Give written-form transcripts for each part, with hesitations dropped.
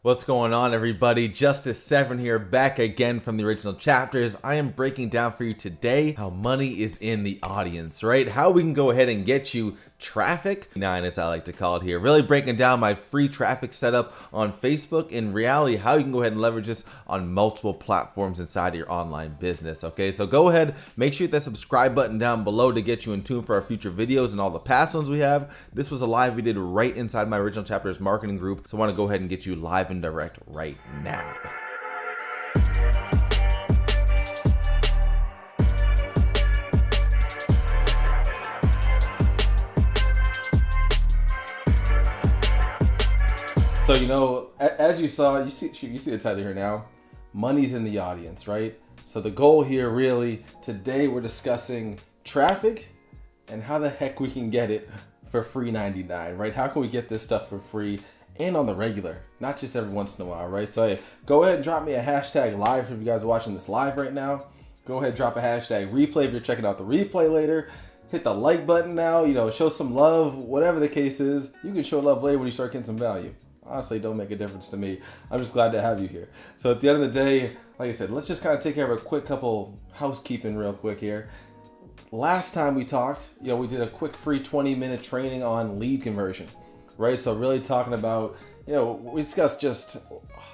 What's going on, everybody? Justice Severin here, back again from the original chapters. I am breaking down for you today how money is in the audience, right? How we can go ahead and get you traffic, 9 as I like to call it here. Really breaking down my free traffic setup on Facebook. In reality, how you can go ahead and leverage this on multiple platforms inside of your online business, okay? So go ahead, make sure you hit that subscribe button down below to get you in tune for our future videos and all the past ones we have. This was a live we did right inside my original chapters marketing group, so I want to go ahead and get you live and direct right now. So, as you saw, you see the title here now, money's in the audience, right? So the goal here really, today we're discussing traffic and how the heck we can get it for free 99, right? How can we get this stuff for free and on the regular, not just every once in a while, right? So hey, go ahead and drop me a hashtag live if you guys are watching this live right now. Go ahead and drop a hashtag replay if you're checking out the replay later. Hit the like button now, show some love, whatever the case is. You can show love later when you start getting some value. Honestly, don't make a difference to me. I'm just glad to have you here. So at the end of the day, like I said, let's just kind of take care of a quick couple housekeeping real quick here. Last time we talked, we did a quick free 20-minute training on lead conversion, right? So really talking about, we discussed just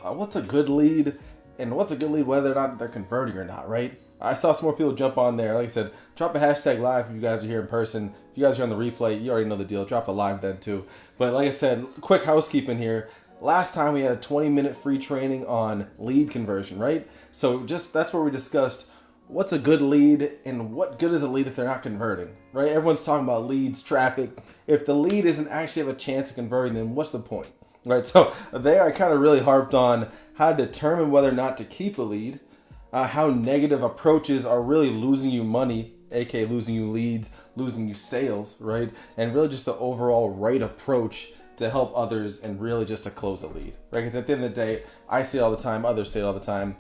what's a good lead and what's a good lead, whether or not they're converting or not, right? I saw some more people jump on there. Like I said, drop a hashtag live if you guys are here in person. If you guys are on the replay, you already know the deal. Drop a live then too. But like I said, quick housekeeping here. Last time we had a 20-minute free training on lead conversion, right? So that's where we discussed what's a good lead and what good is a lead if they're not converting, right? Everyone's talking about leads, traffic. If the lead isn't actually have a chance of converting, then what's the point, right? So there I kind of really harped on how to determine whether or not to keep a lead. How negative approaches are really losing you money, aka losing you leads, losing you sales, right? And really just the overall right approach to help others and really just to close a lead, right? Because at the end of the day, I say it all the time, others say it all the time,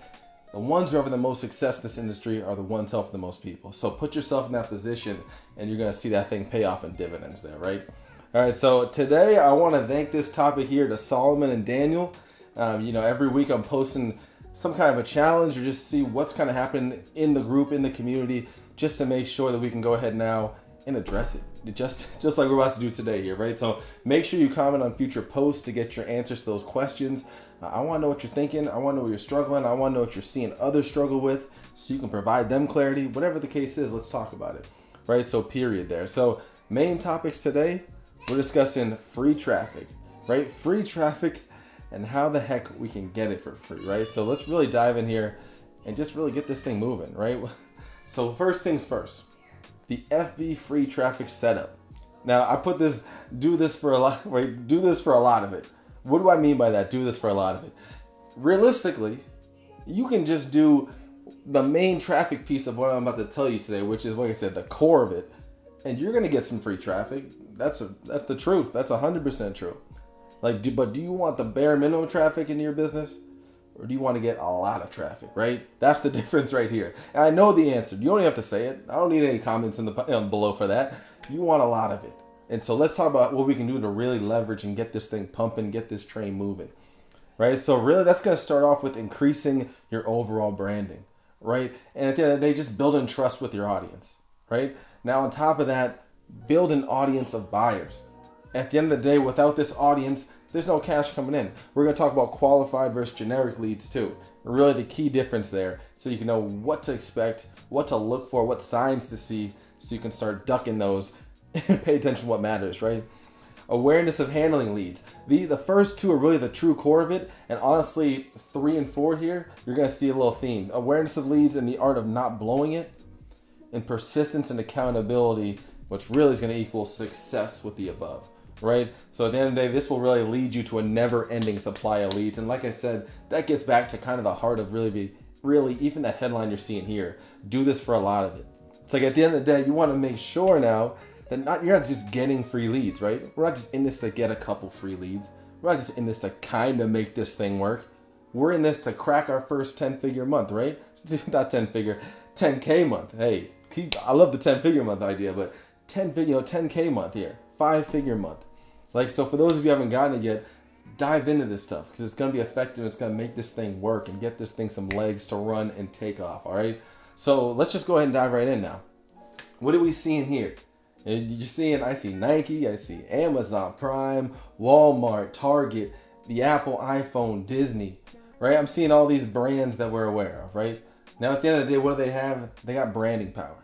the ones who are having the most success in this industry are the ones helping the most people. So put yourself in that position and you're gonna see that thing pay off in dividends there, right? All right, so today I wanna thank this topic here to Solomon and Daniel. Every week I'm posting some kind of a challenge or just see what's kind of happening in the group, in the community, just to make sure that we can go ahead now and address it. Just like we're about to do today here, right? So make sure you comment on future posts to get your answers to those questions. I want to know what you're thinking. I want to know where you're struggling. I want to know what you're seeing others struggle with so you can provide them clarity. Whatever the case is, let's talk about it, right? So period there. So main topics today, we're discussing free traffic, right? Free traffic and how the heck we can get it for free, right? So let's really dive in here and just really get this thing moving, right? So first things first, the FB free traffic setup. Now I put this, do this for a lot, right? Do this for a lot of it. What do I mean by that? Do this for a lot of it. Realistically, you can just do the main traffic piece of what I'm about to tell you today, which is, like I said, the core of it, and you're gonna get some free traffic. That's the truth. That's 100% true. But do you want the bare minimum traffic into your business? Or do you want to get a lot of traffic, right? That's the difference right here. And I know the answer. You don't even have to say it. I don't need any comments in the below for that. You want a lot of it. And so let's talk about what we can do to really leverage and get this thing pumping, get this train moving, right? So really that's going to start off with increasing your overall branding, right? And at the end of the day, just building trust with your audience, right? Now on top of that, build an audience of buyers. At the end of the day, without this audience, there's no cash coming in. We're going to talk about qualified versus generic leads too. Really the key difference there, so you can know what to expect, what to look for, what signs to see, so you can start ducking those and pay attention to what matters, right? Awareness of handling leads. The first two are really the true core of it, and honestly, 3 and 4 here, you're going to see a little theme. Awareness of leads and the art of not blowing it, and persistence and accountability, which really is going to equal success with the above. Right? So at the end of the day, this will really lead you to a never-ending supply of leads. And like I said, that gets back to kind of the heart of really even that headline you're seeing here. Do this for a lot of it. It's like at the end of the day, you want to make sure now that you're not just getting free leads, right? We're not just in this to get a couple free leads. We're not just in this to kind of make this thing work. We're in this to crack our first 10-figure month, right? Not 10-figure, 10K month. Hey, I love the 10-figure month idea, but 10K month here, 5-figure month. So for those of you who haven't gotten it yet, dive into this stuff because it's going to be effective. It's going to make this thing work and get this thing some legs to run and take off. All right. So let's just go ahead and dive right in now. What are we seeing here? And you're seeing, I see Nike, I see Amazon Prime, Walmart, Target, the Apple iPhone, Disney, right? I'm seeing all these brands that we're aware of, right? Now, at the end of the day, what do they have? They got branding power.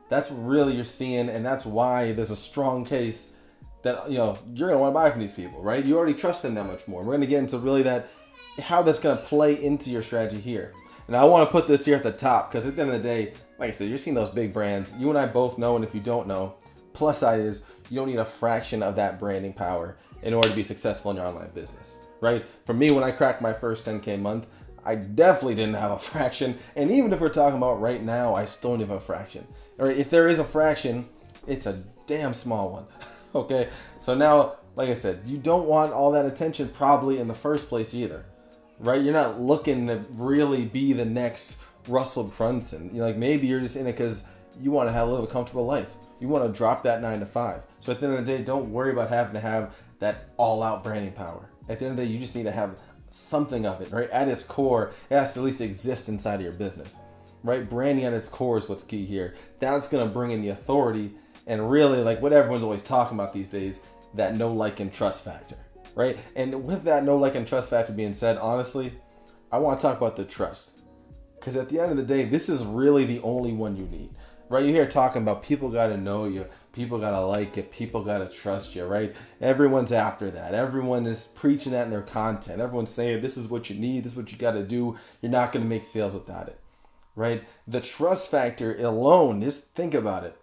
That's really you're seeing, and that's why there's a strong case that, you're going to want to buy from these people, right? You already trust them that much more. We're going to get into really how that's going to play into your strategy here. And I want to put this here at the top because at the end of the day, like I said, you're seeing those big brands. You and I both know, and if you don't know, plus side is you don't need a fraction of that branding power in order to be successful in your online business, right? For me, when I cracked my first 10K month, I definitely didn't have a fraction. And even if we're talking about right now, I still don't have a fraction. Or if there is a fraction, it's a damn small one. Okay, so now, like I said, you don't want all that attention probably in the first place either, right? You're not looking to really be the next Russell Brunson. Maybe you're just in it because you want to live a comfortable life. You want to drop that 9 to 5. So at the end of the day, don't worry about having to have that all-out branding power. At the end of the day, you just need to have something of it, right? At its core, it has to at least exist inside of your business, right? Branding at its core is what's key here. That's going to bring in the authority and really what everyone's always talking about these days, that know, like, and trust factor, right? And with that know, like, and trust factor being said, honestly, I want to talk about the trust. Because at the end of the day, this is really the only one you need, right? You hear talking about people got to know you, people got to like it, people got to trust you, right? Everyone's after that. Everyone is preaching that in their content. Everyone's saying this is what you need, this is what you got to do. You're not going to make sales without it, right? The trust factor alone, just think about it.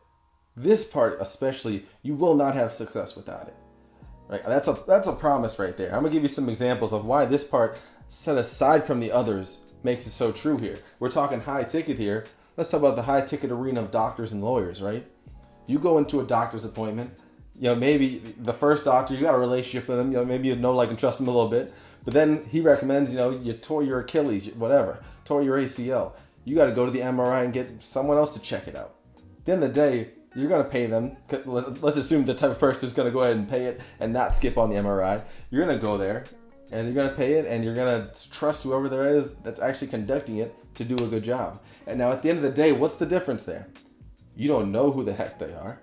This part especially, you will not have success without it, right? That's a promise right there. I'm going to give you some examples of why this part, set aside from the others, makes it so true here. We're talking high ticket here. Let's talk about the high ticket arena of doctors and lawyers, right? You go into a doctor's appointment, maybe the first doctor, you got a relationship with him, maybe you know, like, and trust him a little bit, but then he recommends, you tore your Achilles, whatever, tore your ACL. You got to go to the MRI and get someone else to check it out. At the end of the day, you're going to pay them. Let's assume the type of person who's going to go ahead and pay it and not skip on the MRI. You're going to go there and you're going to pay it and you're going to trust whoever there is that's actually conducting it to do a good job. And now at the end of the day, what's the difference there? You don't know who the heck they are,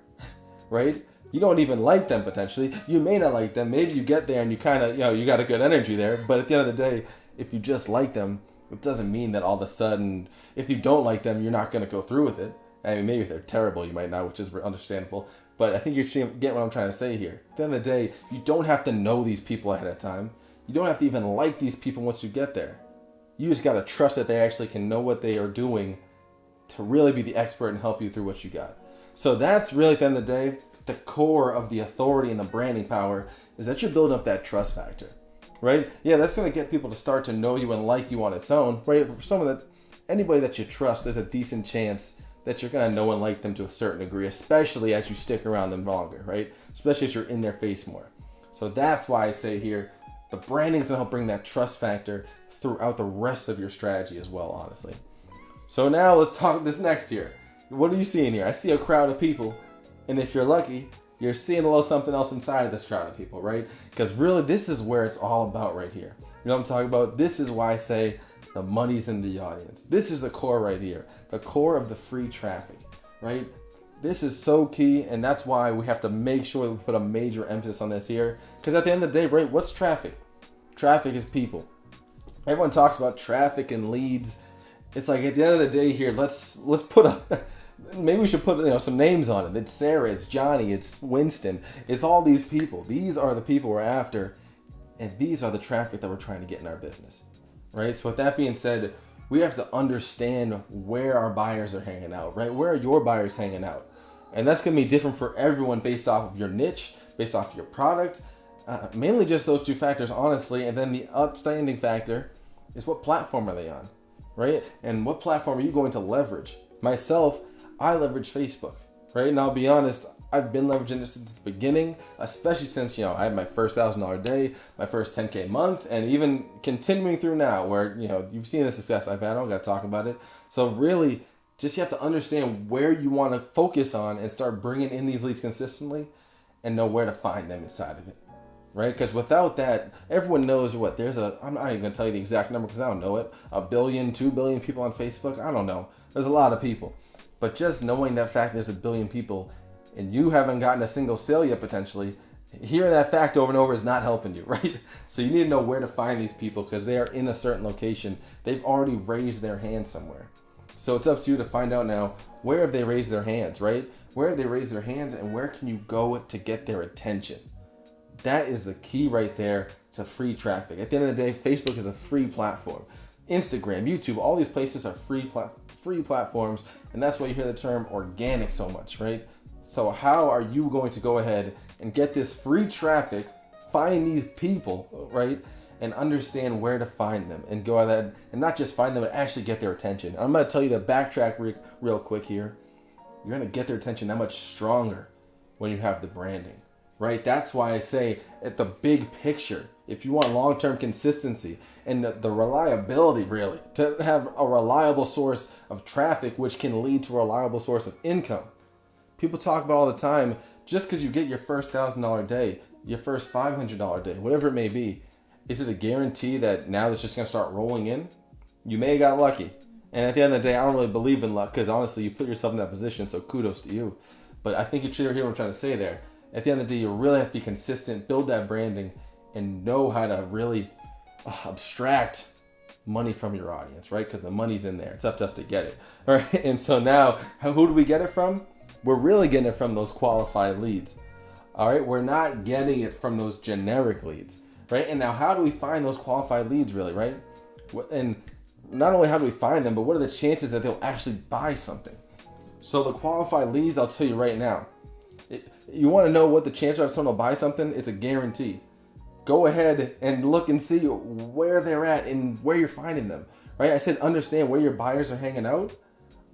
right? You don't even like them potentially. You may not like them. Maybe you get there and you kind of, you got a good energy there. But at the end of the day, if you just like them, it doesn't mean that all of a sudden, if you don't like them, you're not going to go through with it. I mean, maybe if they're terrible, you might not, which is understandable. But I think you're getting what I'm trying to say here. At the end of the day, you don't have to know these people ahead of time. You don't have to even like these people once you get there. You just got to trust that they actually can know what they are doing to really be the expert and help you through what you got. So that's really, at the end of the day, the core of the authority and the branding power is that you're building up that trust factor, right? Yeah, that's going to get people to start to know you and like you on its own, right? For anybody that you trust, there's a decent chance that you're going to know and like them to a certain degree, especially as you stick around them longer, right? Especially as you're in their face more. So that's why I say here, the branding is going to help bring that trust factor throughout the rest of your strategy as well, honestly. So now let's talk this next here. What are you seeing here? I see a crowd of people, and if you're lucky, you're seeing a little something else inside of this crowd of people, right? Because really, this is where it's all about right here. You know what I'm talking about? This is why I say the money's in the audience. This is the core right here. The core of the free traffic, right? This is so key, and that's why we have to make sure that we put a major emphasis on this here. Because at the end of the day, right, what's traffic? Traffic is people. Everyone talks about traffic and leads. It's like at the end of the day here, let's put maybe we should put some names on it. It's Sarah, it's Johnny, it's Winston. It's all these people. These are the people we're after, and these are the traffic that we're trying to get in our business, right? So with that being said, we have to understand where our buyers are hanging out, right? Where are your buyers hanging out? And that's going to be different for everyone based off of your niche, based off of your product, mainly just those two factors, honestly. And then the outstanding factor is what platform are they on, right? And what platform are you going to leverage? Myself, I leverage Facebook, right? And I'll be honest, I've been leveraging it since the beginning, especially since, I had my first $1,000 day, my first 10K month, and even continuing through now where, you've seen the success I've had. I don't got to talk about it. So really, just you have to understand where you want to focus on and start bringing in these leads consistently and know where to find them inside of it. right? Because without that, everyone knows what there's a. I'm not even gonna tell you the exact number because I don't know it. 1 billion, 2 billion people on Facebook. I don't know. There's a lot of people, but just knowing that fact there's 1 billion people, and you haven't gotten a single sale yet potentially. Hearing that fact over and over is not helping you, right? So you need to know where to find these people because they are in a certain location. They've already raised their hand somewhere. So it's up to you to find out now, where have they raised their hands, right? Where have they raised their hands and where can you go to get their attention? That is the key right there to free traffic. At the end of the day, Facebook is a free platform. Instagram, YouTube, all these places are free platforms, and that's why you hear the term organic so much, right? So how are you going to go ahead and get this free traffic, find these people, right? And understand where to find them and go ahead and not just find them, but actually get their attention. I'm going to tell you to backtrack real quick here. You're going to get their attention that much stronger when you have the branding, right? That's why I say at the big picture, if you want long-term consistency and the reliability really, to have a reliable source of traffic, which can lead to a reliable source of income. People talk about all the time, just because you get your first $1,000 day, your first $500 day, whatever it may be, is it a guarantee that now it's just going to start rolling in? You may have got lucky. And at the end of the day, I don't really believe in luck because honestly, you put yourself in that position, so kudos to you. But I think you should hear what I'm trying to say there. At the end of the day, you really have to be consistent, build that branding, and know how to really abstract money from your audience, right? Because the money's in there. It's up to us to get it. All right. And so now, who do we get it from? We're really getting it from those qualified leads. All right. We're not getting it from those generic leads, right? And now how do we find those qualified leads really, right? And not only how do we find them, but what are the chances that they'll actually buy something? So the qualified leads, I'll tell you right now, you want to know what the chance are of someone will buy something? It's a guarantee. Go ahead and look and see where they're at and where you're finding them, right? I said understand where your buyers are hanging out.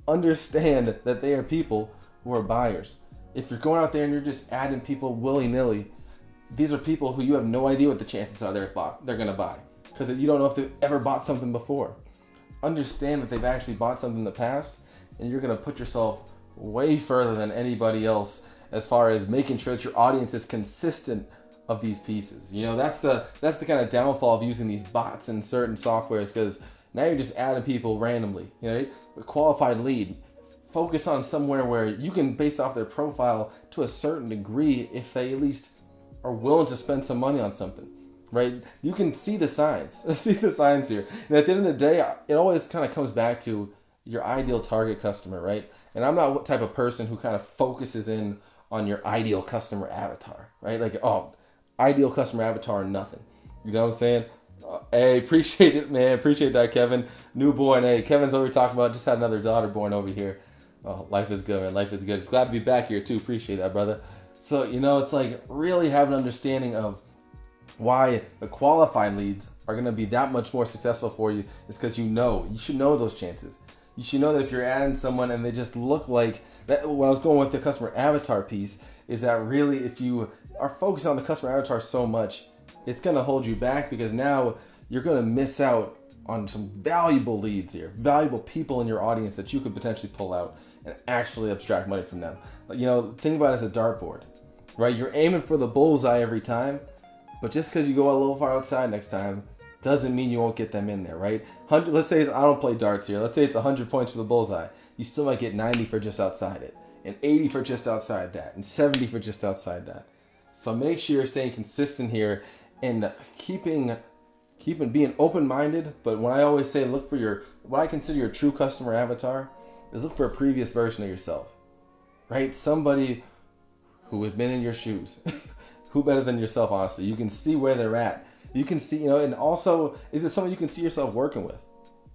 Understand that they are people who are buyers. If you're going out there and you're just adding people willy-nilly, these are people who you have no idea what the chances are they're going to buy because you don't know if they've ever bought something before. Understand that they've actually bought something in the past, and you're going to put yourself way further than anybody else as far as making sure that your audience is consistent of these pieces. You know, that's the kind of downfall of using these bots in certain softwares because now you're just adding people randomly. You know, a qualified lead. Focus on somewhere where you can base off their profile to a certain degree if they at least are willing to spend some money on something, right? You can see the signs. See the signs here. And at the end of the day, it always kind of comes back to your ideal target customer, right? And I'm not what type of person who kind of focuses in on your ideal customer avatar, right? Like, oh, ideal customer avatar, nothing. You know what I'm saying? Hey, appreciate it, man. Appreciate that, Kevin. Newborn. Hey, Kevin's over talking about just had another daughter born over here. Oh, life is good, man. Life is good. It's glad to be back here, too. Appreciate that, brother. So, you know, it's like really have an understanding of why the qualified leads are going to be that much more successful for you is because you should know those chances. You should know that if you're adding someone and they just look like that, what I was going with the customer avatar piece is that really if you are focused on the customer avatar so much, it's going to hold you back because now you're going to miss out on some valuable leads here, valuable people in your audience that you could potentially pull out and actually abstract money from them. You know, think about it as a dartboard, right? You're aiming for the bullseye every time, but just because you go a little far outside next time doesn't mean you won't get them in there, right? Let's say I don't play darts here. Let's say it's 100 points for the bullseye. You still might get 90 for just outside it, and 80 for just outside that, and 70 for just outside that. So make sure you're staying consistent here and being open-minded. But when I always say look for what I consider your true customer avatar is look for a previous version of yourself, right? Somebody who has been in your shoes. Who better than yourself, honestly? You can see where they're at. You can see, and also, is it someone you can see yourself working with?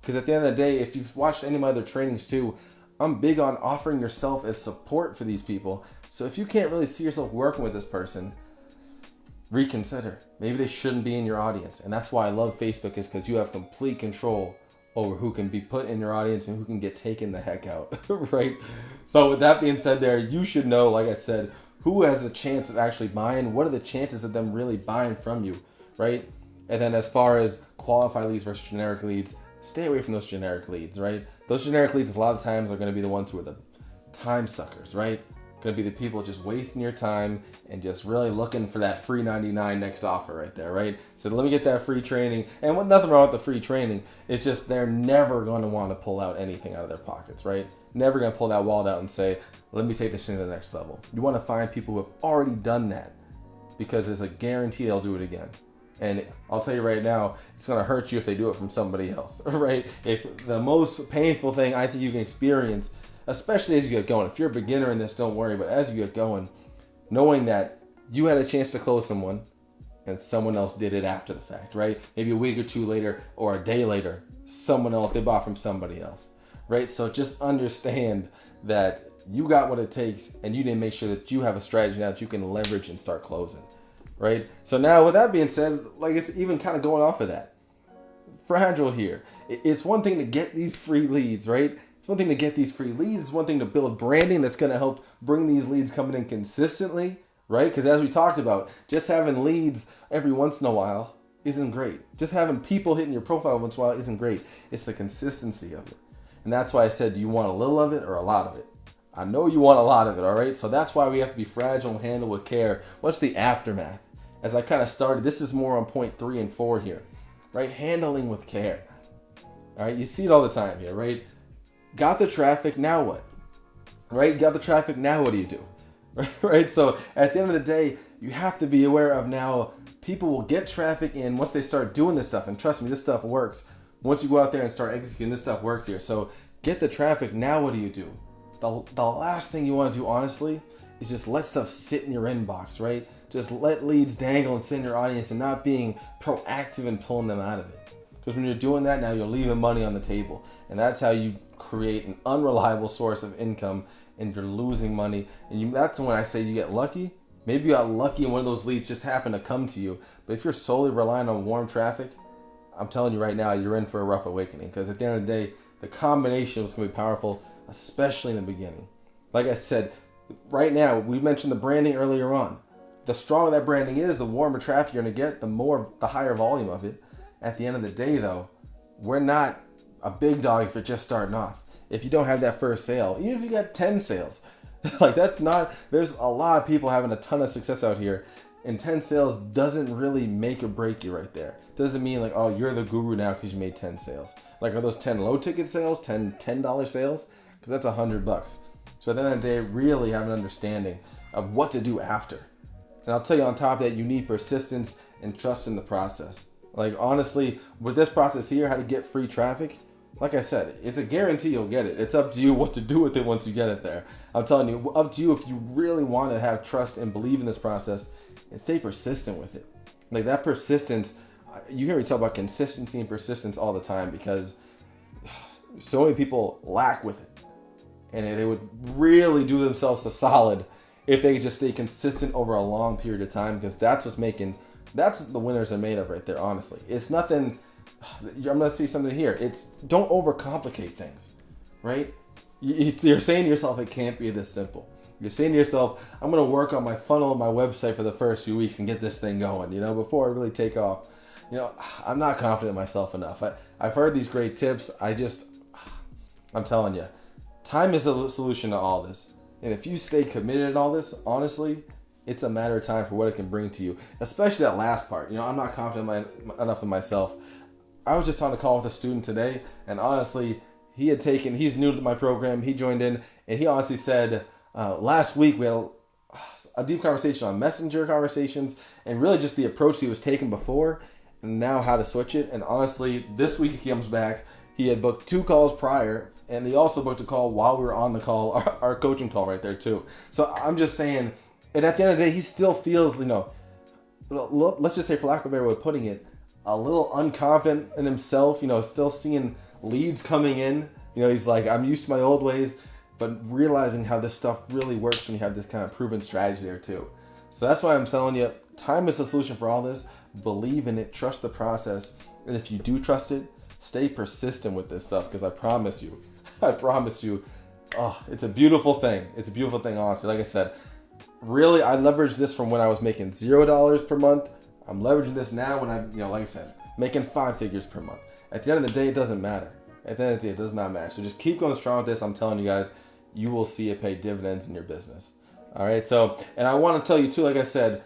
Because at the end of the day, if you've watched any of my other trainings too, I'm big on offering yourself as support for these people. So if you can't really see yourself working with this person, reconsider. Maybe they shouldn't be in your audience. And that's why I love Facebook, is because you have complete control over who can be put in your audience and who can get taken the heck out, right? So with that being said there, you should know, like I said, who has the chance of actually buying? What are the chances of them really buying from you, right? And then as far as qualified leads versus generic leads, stay away from those generic leads, right? Those generic leads a lot of times are going to be the ones who are the time suckers, right? going to be the people just wasting your time and just really looking for that free 99 next offer right there, right? So let me get that free training. And nothing wrong with the free training. It's just they're never going to want to pull out anything out of their pockets, right? Never going to pull that wallet out and say, let me take this thing to the next level. You want to find people who have already done that, because there's a guarantee they'll do it again. And I'll tell you right now, it's going to hurt you if they do it from somebody else, right? If the most painful thing I think you can experience, especially as you get going, if you're a beginner in this, don't worry, but as you get going, knowing that you had a chance to close someone and someone else did it after the fact, right? Maybe a week or two later or a day later, someone else, they bought from somebody else, right? So just understand that you got what it takes and you didn't make sure that you have a strategy now that you can leverage and start closing. Right? So now with that being said, like it's even kind of going off of that. Fragile here. It's one thing to get these free leads, right? It's one thing to get these free leads. It's one thing to build branding that's going to help bring these leads coming in consistently, right? Because as we talked about, just having leads every once in a while isn't great. Just having people hitting your profile once in a while isn't great. It's the consistency of it. And that's why I said, do you want a little of it or a lot of it? I know you want a lot of it, all right? So that's why we have to be fragile and handle with care. What's the aftermath? As I kind of started, this is more on point 3 and 4 here, right? Handling with care. All right, you see it all the time here, right? Got the traffic, now what? Right? Got the traffic, now what do you do? Right? So at the end of the day, you have to be aware of now people will get traffic in once they start doing this stuff. And trust me, this stuff works. Once you go out there and start executing, this stuff works here. So get the traffic, now what do you do? The last thing you want to do, honestly, is just let stuff sit in your inbox, right? Just let leads dangle and sit in your audience and not being proactive in pulling them out of it. Because when you're doing that, now you're leaving money on the table. And that's how you create an unreliable source of income and you're losing money. And that's when I say you get lucky. Maybe you got lucky and one of those leads just happened to come to you. But if you're solely relying on warm traffic, I'm telling you right now, you're in for a rough awakening. Because at the end of the day, the combination is going to be powerful, especially in the beginning. Like I said, right now, we mentioned the branding earlier on. The stronger that branding is, the warmer traffic you're going to get, the higher volume of it. At the end of the day, though, we're not a big dog if you're just starting off. If you don't have that first sale, even if you got 10 sales, like there's a lot of people having a ton of success out here, and 10 sales doesn't really make or break you right there. Doesn't mean like, oh, you're the guru now because you made 10 sales. Like, are those 10 low ticket sales, $10 sales? Because that's $100. So at the end of the day, really have an understanding of what to do after. And I'll tell you on top of that, you need persistence and trust in the process. Like, honestly, with this process here, how to get free traffic, like I said, it's a guarantee you'll get it. It's up to you what to do with it once you get it there. I'm telling you, up to you if you really want to have trust and believe in this process and stay persistent with it. Like, that persistence, you hear me talk about consistency and persistence all the time because so many people lack with it. And they would really do themselves a solid if they could just stay consistent over a long period of time, because that's what the winners are made of right there, honestly. It's nothing, I'm going to say something here. It's don't overcomplicate things, right? You're saying to yourself, it can't be this simple. You're saying to yourself, I'm going to work on my funnel and my website for the first few weeks and get this thing going, before I really take off. I'm not confident in myself enough. I've heard these great tips. I'm telling you, time is the solution to all this. And if you stay committed to all this, honestly, it's a matter of time for what it can bring to you, especially that last part. I'm not confident enough in myself. I was just on a call with a student today, and honestly, he's new to my program. He joined in, and he honestly said, last week we had a deep conversation on messenger conversations and really just the approach he was taking before and now how to switch it. And honestly, this week he comes back. He had booked 2 calls prior, and he also booked a call while we were on the call, our coaching call right there too. So I'm just saying, and at the end of the day, he still feels, let's just say, for lack of a better way of putting it, a little unconfident in himself, still seeing leads coming in. He's like, I'm used to my old ways, but realizing how this stuff really works when you have this kind of proven strategy there too. So that's why I'm telling you, time is the solution for all this. Believe in it, trust the process, and if you do trust it, stay persistent with this stuff, because I promise you, it's a beautiful thing. It's a beautiful thing, honestly. Like I said, really, I leveraged this from when I was making $0 per month. I'm leveraging this now when like I said, making 5 figures per month. At the end of the day, it doesn't matter. At the end of the day, it does not matter. So just keep going strong with this. I'm telling you guys, you will see it pay dividends in your business. All right. So, and I want to tell you too, like I said,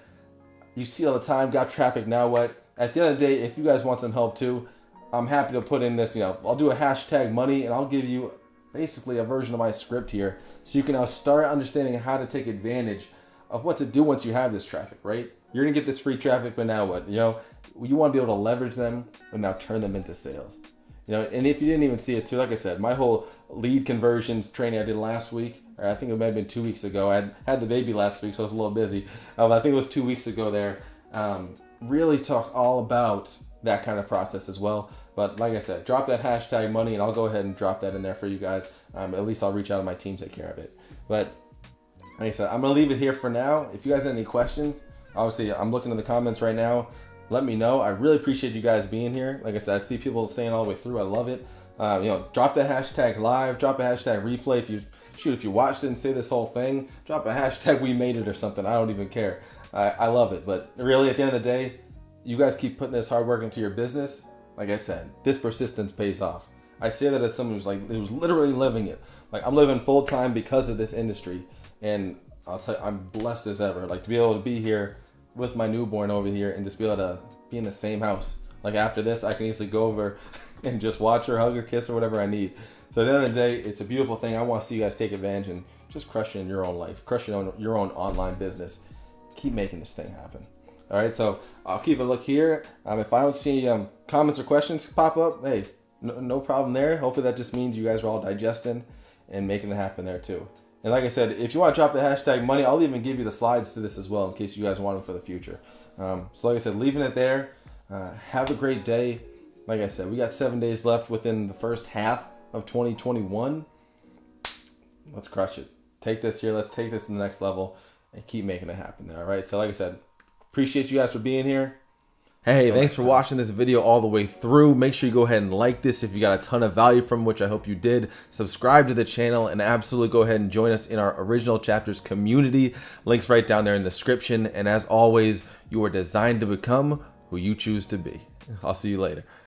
you see all the time, got traffic, now what? At the end of the day, if you guys want some help too, I'm happy to put in this, I'll do a hashtag money and I'll give you basically a version of my script here so you can now start understanding how to take advantage of what to do once you have this traffic, right? You're going to get this free traffic, but now what? You want to be able to leverage them and now turn them into sales. And if you didn't even see it too, like I said, my whole lead conversions training I did last week, or I think it might have been 2 weeks ago. I had the baby last week, so I was a little busy. I think it was 2 weeks ago there. Really talks all about that kind of process as well. But like I said, drop that hashtag money and I'll go ahead and drop that in there for you guys. At least I'll reach out to my team, take care of it. But like I said, I'm going to leave it here for now. If you guys have any questions, obviously I'm looking in the comments right now. Let me know. I really appreciate you guys being here. Like I said, I see people staying all the way through. I love it. Drop the hashtag live, drop a hashtag replay. If you watched it and say this whole thing, drop a hashtag we made it or something. I don't even care. I love it. But really, at the end of the day, you guys keep putting this hard work into your business. Like I said, this persistence pays off. I say that as someone who's literally living it. Like, I'm living full time because of this industry, and I'll tell you, I'm blessed as ever. Like, to be able to be here with my newborn over here and just be able to be in the same house. Like, after this, I can easily go over and just watch her, hug her, kiss her, whatever I need. So at the end of the day, it's a beautiful thing. I want to see you guys take advantage and just crush it in your own life, crush it on your own online business. Keep making this thing happen. All right, so I'll keep a look here. If I don't see comments or questions pop up, hey, no problem there. Hopefully that just means you guys are all digesting and making it happen there too. And like I said, if you want to drop the hashtag money, I'll even give you the slides to this as well in case you guys want them for the future. So like I said, leaving it there. Have a great day. Like I said, we got 7 days left within the first half of 2021. Let's crush it. Take this here. Let's take this to the next level and keep making it happen there. All right. So like I said, appreciate you guys for being here. Hey, thanks for watching this video all the way through. Make sure you go ahead and like this if you got a ton of value from, which I hope you did. Subscribe to the channel and absolutely go ahead and join us in our Original Chapters community. Links right down there in the description. And as always, you are designed to become who you choose to be. I'll see you later.